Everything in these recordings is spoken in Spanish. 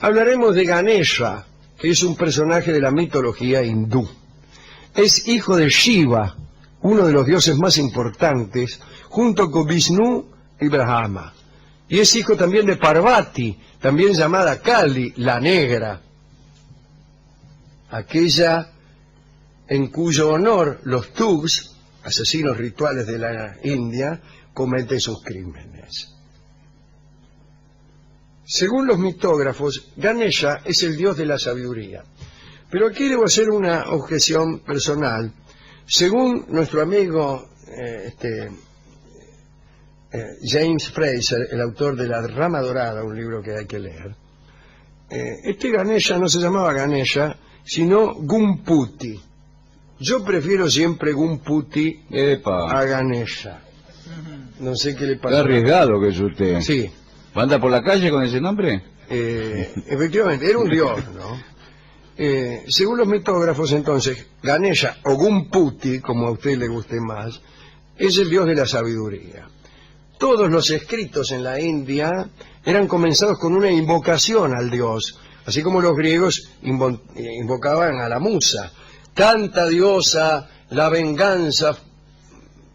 Hablaremos de Ganesha, que es un personaje de la mitología hindú. Es hijo de Shiva, uno de los dioses más importantes, junto con Vishnu y Brahma. Y es hijo también de Parvati, también llamada Kali, la negra, aquella en cuyo honor los thugs, asesinos rituales de la India, cometen sus crímenes. Según los mitógrafos, Ganesha es el dios de la sabiduría. Pero aquí debo hacer una objeción personal. Según nuestro amigo James Fraser, el autor de La Rama Dorada, un libro que hay que leer, este Ganesha no se llamaba Ganesha, sino Gumputi. Yo prefiero siempre Gumputi a Ganesha. No sé qué le pasa. Qué arriesgado que es usted. Sí. ¿Anda por la calle con ese nombre? Efectivamente, era un dios, ¿no? Según los mitógrafos, entonces, Ganesha o Gumputi, como a usted le guste más, es el dios de la sabiduría. Todos los escritos en la India eran comenzados con una invocación al dios, así como los griegos invocaban a la musa. Canta, diosa, la venganza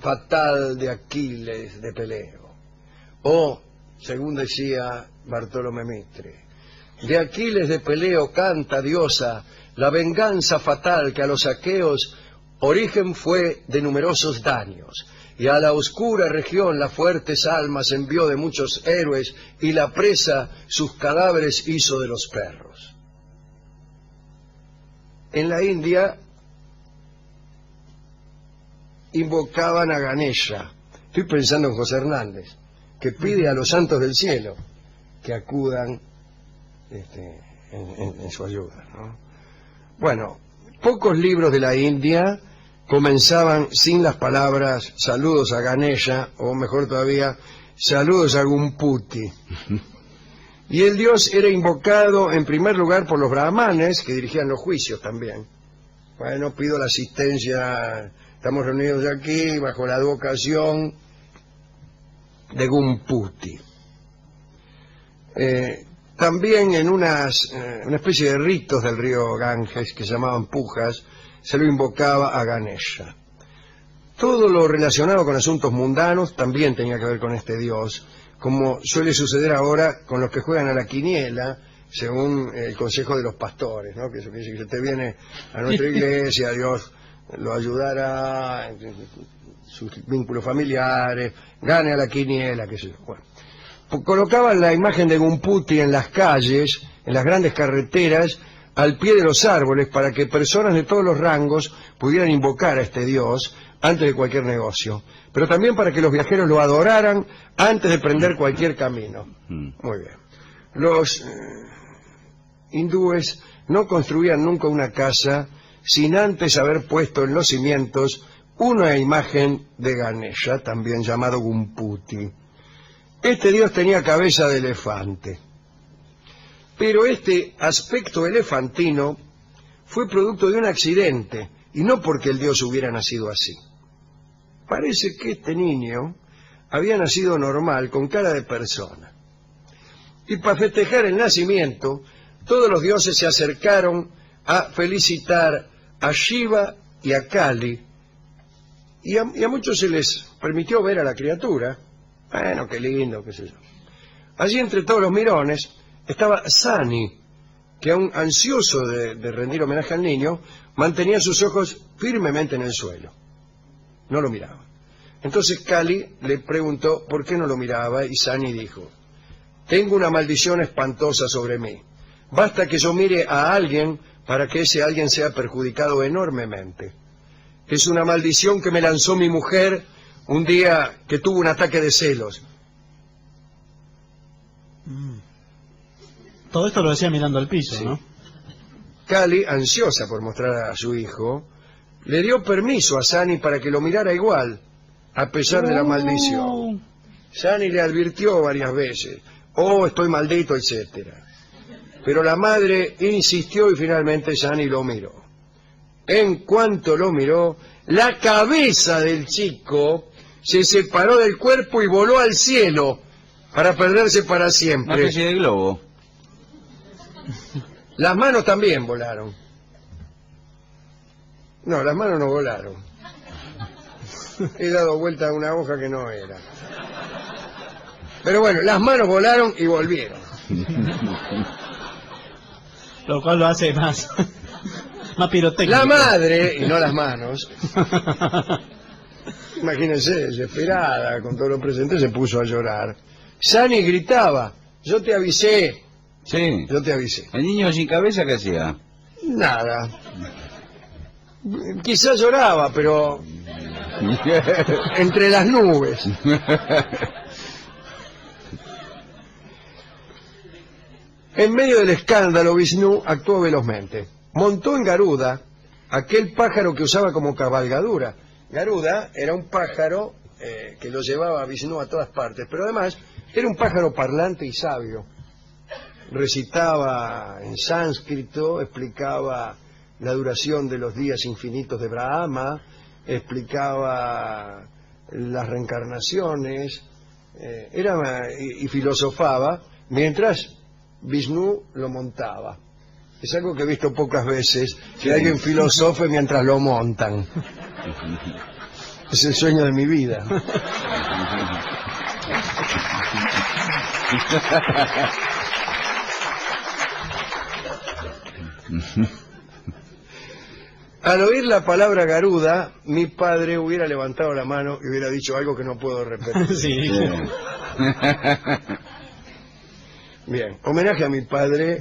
fatal de Aquiles, de Peleo. O, según decía Bartolomé Mitre, de Aquiles de Peleo canta, diosa, la venganza fatal que a los aqueos origen fue de numerosos daños, y a la oscura región las fuertes almas envió de muchos héroes, y la presa sus cadáveres hizo de los perros. En la India invocaban a Ganesha. Estoy pensando en José Hernández, que pide a los santos del cielo que acudan en su ayuda, ¿no? Bueno, pocos libros de la India comenzaban sin las palabras saludos a Ganesha, o mejor todavía, saludos a Gumputi. Y el dios era invocado en primer lugar por los brahmanes, que dirigían los juicios también. Bueno, pido la asistencia, estamos reunidos aquí bajo la advocación de Gumputi. También en una especie de ritos del río Ganges, que se llamaban pujas, se lo invocaba a Ganesha. Todo lo relacionado con asuntos mundanos también tenía que ver con este dios, como suele suceder ahora con los que juegan a la quiniela, según el consejo de los pastores, ¿no? Que eso quiere decir que si usted viene a nuestra iglesia, Dios lo ayudará, sus vínculos familiares, gane a la quiniela, qué sé yo. Bueno, colocaban la imagen de Gumputi en las calles, en las grandes carreteras, al pie de los árboles, para que personas de todos los rangos pudieran invocar a este dios antes de cualquier negocio, pero también para que los viajeros lo adoraran antes de prender cualquier camino. Muy bien. Los hindúes no construían nunca una casa sin antes haber puesto en los cimientos una imagen de Ganesha, también llamado Gumputi. Este dios tenía cabeza de elefante, pero este aspecto elefantino fue producto de un accidente, y no porque el dios hubiera nacido así. Parece que este niño había nacido normal, con cara de persona. Y para festejar el nacimiento, todos los dioses se acercaron a felicitar a Shiva y a Kali, y a muchos se les permitió ver a la criatura. Bueno, qué lindo, qué sé yo. Allí entre todos los mirones estaba Sani, que aún ansioso de rendir homenaje al niño, mantenía sus ojos firmemente en el suelo. No lo miraba. Entonces Kali le preguntó por qué no lo miraba, y Sani dijo: tengo una maldición espantosa sobre mí. Basta que yo mire a alguien para que ese alguien sea perjudicado enormemente. Es una maldición que me lanzó mi mujer un día que tuvo un ataque de celos. Todo esto lo decía mirando al piso, sí, ¿no? Kali, ansiosa por mostrar a su hijo, le dio permiso a Sani para que lo mirara igual, a pesar de la maldición. Sani le advirtió varias veces: oh, estoy maldito, etcétera. Pero la madre insistió y finalmente Sani lo miró. En cuanto lo miró, la cabeza del chico se separó del cuerpo y voló al cielo para perderse para siempre. Una especie de globo. Las manos también volaron. No, las manos no volaron. He dado vuelta a una hoja que no era. Pero bueno, las manos volaron y volvieron. Lo cual lo hace más pirotécnico. La madre, y no las manos, imagínense, desesperada, con todos los presentes, se puso a llorar. Sani gritaba, yo te avisé, Sí. yo te avisé. ¿El niño sin cabeza qué hacía? Nada. Quizás lloraba, pero entre las nubes. En medio del escándalo, Vishnu actuó velozmente. Montó en Garuda, aquel pájaro que usaba como cabalgadura. Garuda era un pájaro que lo llevaba a Vishnu a todas partes, pero además era un pájaro parlante y sabio. Recitaba en sánscrito, explicaba la duración de los días infinitos de Brahma, explicaba las reencarnaciones, y filosofaba, mientras Vishnu lo montaba. Es algo que he visto pocas veces, que alguien filosofe mientras lo montan. Es el sueño de mi vida. Al oír la palabra Garuda, mi padre hubiera levantado la mano y hubiera dicho algo que no puedo repetir. Sí. Bien, homenaje a mi padre,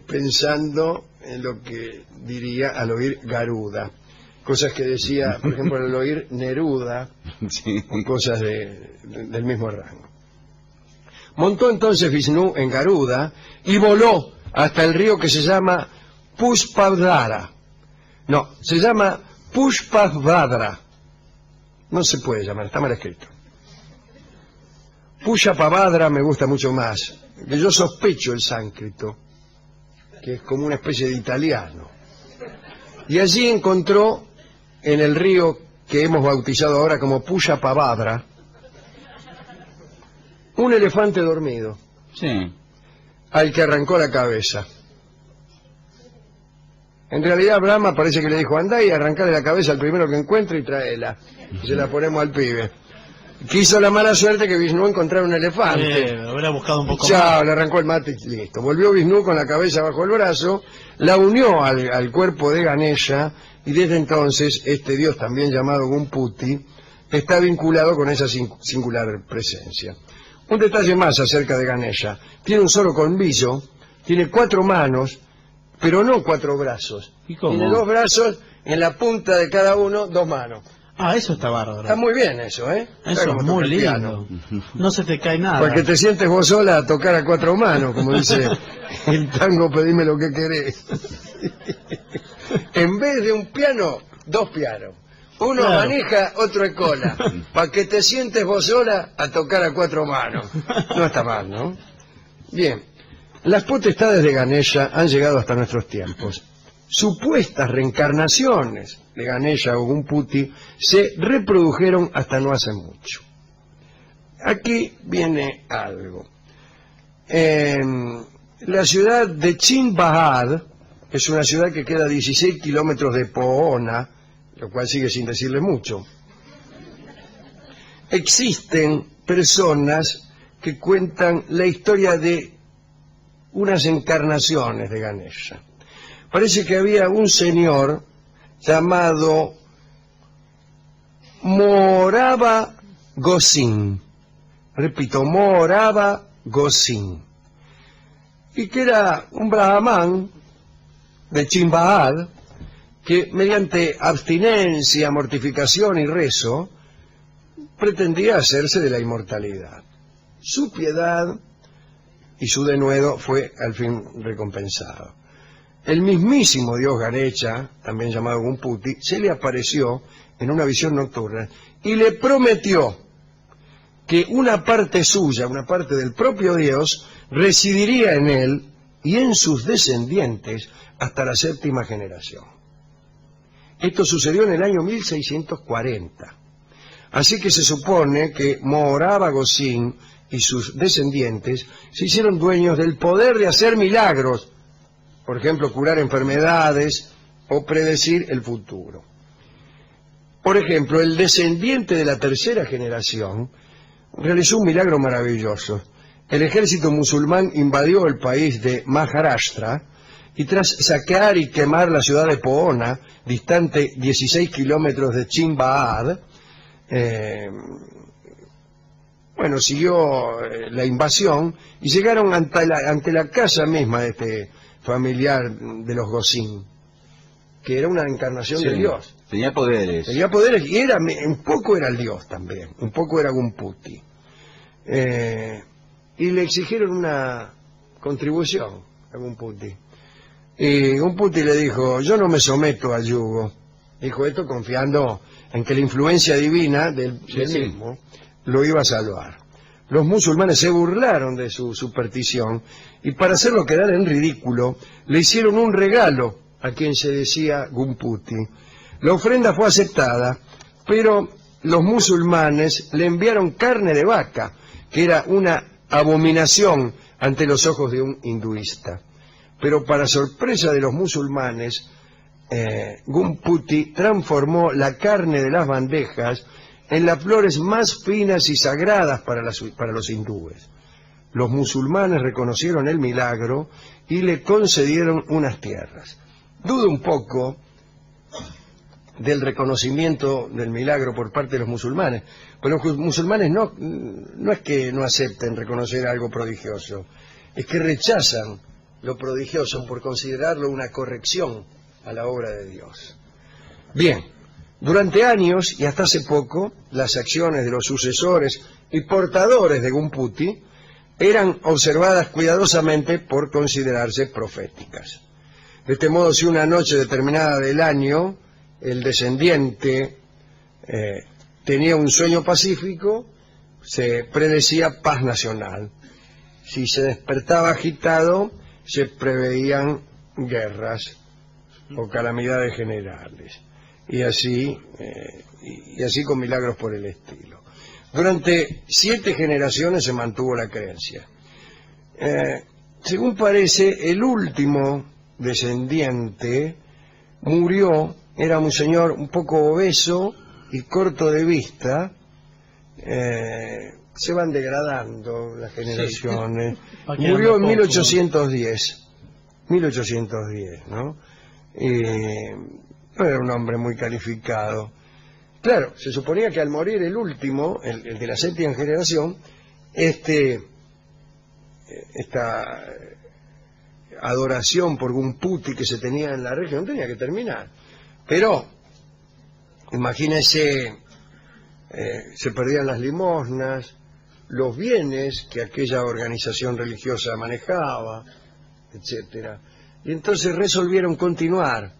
pensando en lo que diría al oír Garuda. Cosas que decía, por ejemplo, al oír Neruda, Sí. o cosas del mismo rango. Montó entonces Vishnu en Garuda y voló hasta el río que se llama Pushpavadra. No, se llama Pushpavadra. No se puede llamar, está mal escrito. Pushpavadra me gusta mucho más, que yo sospecho el sánscrito, que es como una especie de italiano. Y allí encontró, en el río que hemos bautizado ahora como Pushpavadra, un elefante dormido, Sí. al que arrancó la cabeza. En realidad Brahma parece que le dijo, andá y arrancale la cabeza al primero que encuentre y tráela. Y se la ponemos al pibe. Quiso la mala suerte que Vishnu encontrara un elefante. Hubiera buscado un poco Chao, más. le arrancó el mate y listo. Volvió Vishnu con la cabeza bajo el brazo, la unió al cuerpo de Ganesha, y desde entonces este dios, también llamado Gumputi, está vinculado con esa singular presencia. Un detalle más acerca de Ganesha. Tiene un solo colmillo, tiene 4 manos, pero no 4 brazos. ¿Y cómo? Tiene 2 brazos, en la punta de cada uno 2 manos. Ah, eso está bárbaro. Está muy bien eso, ¿eh? Está Eso como es toca muy el piano. lindo. No se te cae nada. Porque te sientes vos sola a tocar a 4 manos, como dice el tango, pedime lo que querés. En vez de un piano, 2 pianos. Uno Claro. maneja, otro es cola. Para que te sientes vos sola a tocar a 4 manos. No está mal, ¿no? Bien. Las potestades de Ganesha han llegado hasta nuestros tiempos. Supuestas reencarnaciones de Ganesha o Gumputi se reprodujeron hasta no hace mucho. Aquí viene algo. La ciudad de Chinbahad es una ciudad que queda a 16 kilómetros de Poona, lo cual sigue sin decirle mucho. Existen personas que cuentan la historia de unas encarnaciones de Ganesha. Parece que había un señor llamado Morava Gosin. Repito, Morava Gosin. Y que era un brahman de Chinbahad que mediante abstinencia, mortificación y rezo pretendía hacerse de la inmortalidad. Su piedad y su denuedo fue al fin recompensado. El mismísimo dios Ganesha, también llamado Gumputi, se le apareció en una visión nocturna y le prometió que una parte suya, una parte del propio Dios, residiría en él y en sus descendientes hasta la 7ª generación. Esto sucedió en el año 1640. Así que se supone que Morava Gosin y sus descendientes se hicieron dueños del poder de hacer milagros por ejemplo, curar enfermedades o predecir el futuro. Por ejemplo, el descendiente de la tercera generación realizó un milagro maravilloso. El ejército musulmán invadió el país de Maharashtra y tras saquear y quemar la ciudad de Poona, distante 16 kilómetros de Chimbaad, siguió la invasión y llegaron ante la casa misma de este familiar de los Gosin, que era una encarnación de Dios. Tenía poderes. Tenía poderes y un poco era el Dios también, un poco era Gumputi. Y le exigieron una contribución a Gumputi. Y Gumputi le dijo, yo no me someto al yugo. Dijo esto confiando en que la influencia divina del mismo lo iba a salvar. Los musulmanes se burlaron de su superstición y para hacerlo quedar en ridículo, le hicieron un regalo a quien se decía Gumputi. La ofrenda fue aceptada, pero los musulmanes le enviaron carne de vaca, que era una abominación ante los ojos de un hinduista. Pero para sorpresa de los musulmanes, Gumputi transformó la carne de las bandejas en las flores más finas y sagradas para los hindúes. Los musulmanes reconocieron el milagro y le concedieron unas tierras. Dudo un poco del reconocimiento del milagro por parte de los musulmanes, pero los musulmanes no es que no acepten reconocer algo prodigioso, es que rechazan lo prodigioso por considerarlo una corrección a la obra de Dios. Bien, durante años y hasta hace poco, las acciones de los sucesores y portadores de Gumputi eran observadas cuidadosamente por considerarse proféticas. De este modo, si una noche determinada del año el descendiente tenía un sueño pacífico, se predecía paz nacional. Si se despertaba agitado, se preveían guerras o calamidades generales. Y así con milagros por el estilo. Durante 7 generaciones se mantuvo la creencia. Según parece, el último descendiente murió, era un señor un poco obeso y corto de vista. Se van degradando las generaciones. Sí. Murió en 1810, ¿no? No era un hombre muy calificado. Claro, se suponía que al morir el último, el de la 7ª generación, esta adoración por Gumputi que se tenía en la región tenía que terminar. Pero, imagínense, se perdían las limosnas, los bienes que aquella organización religiosa manejaba, etcétera. Y entonces resolvieron continuar.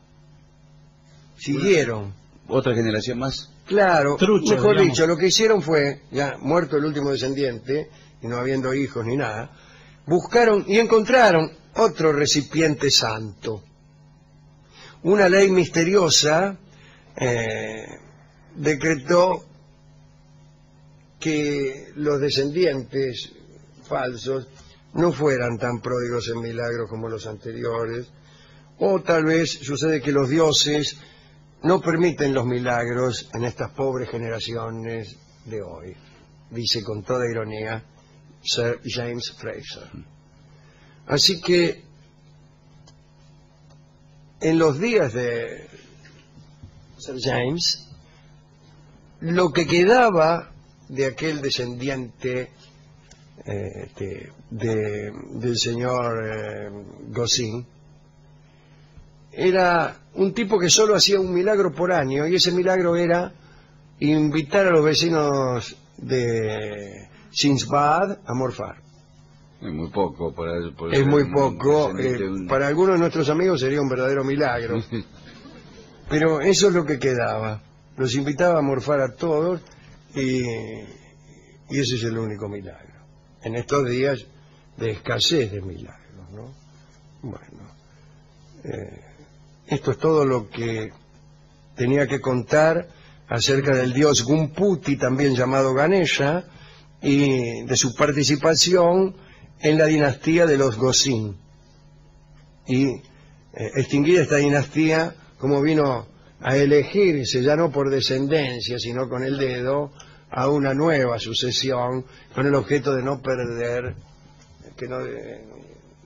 Siguieron. ¿Otra generación más? Claro, Truchos, mejor digamos. dicho, lo que hicieron fue, ya muerto el último descendiente, y no habiendo hijos ni nada, buscaron y encontraron otro recipiente santo. Una ley misteriosa decretó que los descendientes falsos no fueran tan pródigos en milagros como los anteriores, o tal vez sucede que los dioses no permiten los milagros en estas pobres generaciones de hoy, dice con toda ironía Sir James Fraser. Así que en los días de Sir James, lo que quedaba de aquel descendiente del señor Gosin era un tipo que solo hacía un milagro por año, y ese milagro era invitar a los vecinos de Sinsbad a morfar. Es muy poco. Es muy poco. Para algunos de nuestros amigos sería un verdadero milagro. Pero eso es lo que quedaba. Los invitaba a morfar a todos y ese es el único milagro. En estos días de escasez de milagros, ¿no? Bueno, esto es todo lo que tenía que contar acerca del dios Gumputi, también llamado Ganesha, y de su participación en la dinastía de los Gosin y extinguida esta dinastía, como vino a elegirse, ya no por descendencia, sino con el dedo, a una nueva sucesión, con el objeto de no perder,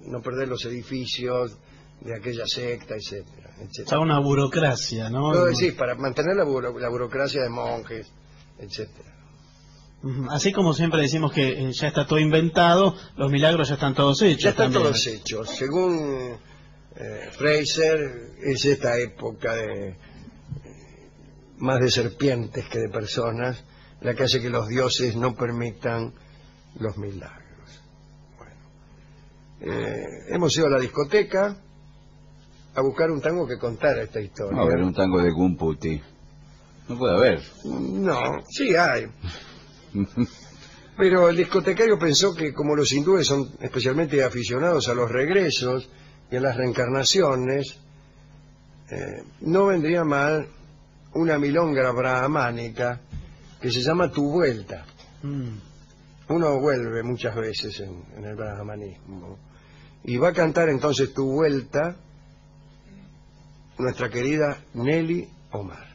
no perder los edificios de aquella secta, etcétera, etcétera. O sea, una burocracia, ¿no? Lo decís, para mantener la burocracia de monjes, etcétera. Así como siempre decimos que ya está todo inventado, los milagros ya están todos hechos. Ya están también. todos hechos. Según Fraser, es esta época de más de serpientes que de personas la que hace que los dioses no permitan los milagros. Bueno, hemos ido a la discoteca a buscar un tango que contara esta historia. A ver, un tango de Gumputi. No puede haber. No, sí hay. Pero el discotecario pensó que como los hindúes son especialmente aficionados a los regresos y a las reencarnaciones, no vendría mal una milonga brahmánica que se llama Tu Vuelta. Uno vuelve muchas veces en el brahmanismo. Y va a cantar entonces Tu Vuelta nuestra querida Nelly Omar.